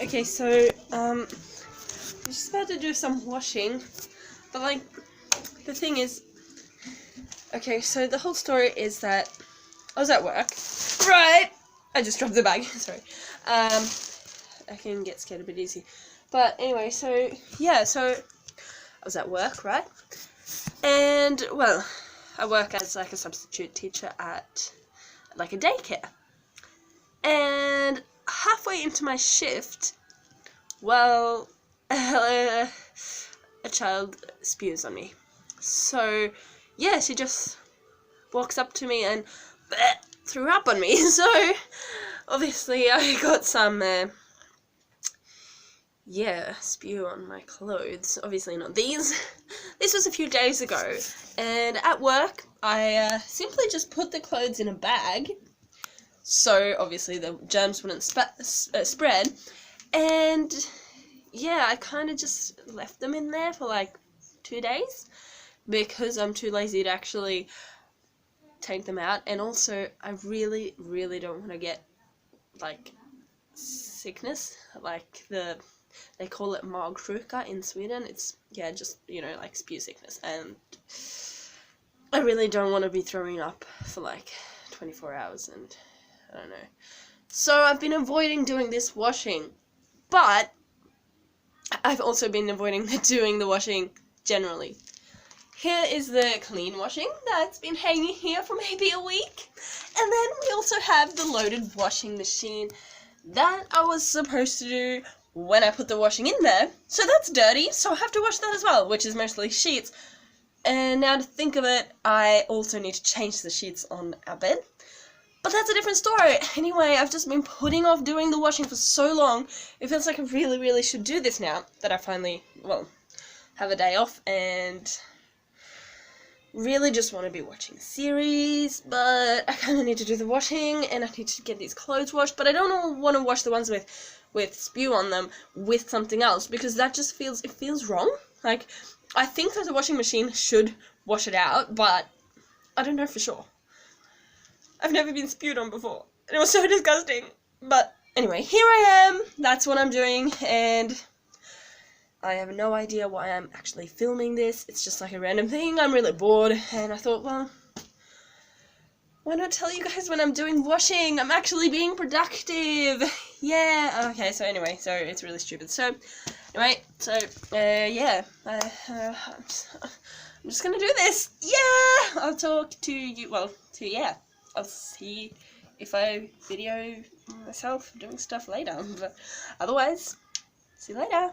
Okay, so, I'm just about to do some washing, but, like, the thing is, okay, so the whole story is that I was at work, right? I just dropped the bag, sorry. I can get scared a bit easy. But anyway, so, yeah, so I was at work, right? And, well, I work as, like, a substitute teacher at, like, a daycare. And halfway into my shift, well, a child spews on me. So, yeah, she just walks up to me and threw up on me. So, obviously, I got some, spew on my clothes. Obviously not these. This was a few days ago. And at work, I simply just put the clothes in a bag. So, obviously, the germs wouldn't spread. And, yeah, I kind of just left them in there for, like, 2 days. Because I'm too lazy to actually take them out. And also, I really, really don't want to get, like, sickness. Like, they call it magsjuka in Sweden. It's, yeah, just, you know, like, spew sickness. And I really don't want to be throwing up for, like, 24 hours and I don't know. So I've been avoiding doing this washing, but I've also been avoiding doing the washing generally. Here is the clean washing that's been hanging here for maybe a week. And then we also have the loaded washing machine that I was supposed to do when I put the washing in there. So that's dirty, so I have to wash that as well, which is mostly sheets. And now to think of it, I also need to change the sheets on our bed. But that's a different story. Anyway, I've just been putting off doing the washing for so long. It feels like I really, really should do this now that I finally, well, have a day off and really just want to be watching a series, but I kind of need to do the washing and I need to get these clothes washed, but I don't want to wash the ones with spew on them with something else because that just feels wrong. Like, I think that the washing machine should wash it out, but I don't know for sure. I've never been spewed on before, and it was so disgusting. But anyway, here I am, that's what I'm doing, and I have no idea why I'm actually filming this. It's just like a random thing. I'm really bored, and I thought, well, why not tell you guys when I'm doing washing? I'm actually being productive. Yeah, okay, so anyway, so it's really stupid. So, anyway, so, yeah, I'm just gonna do this. Yeah, I'll talk to you, well, yeah. I'll see if I video myself doing stuff later, but otherwise, see you later.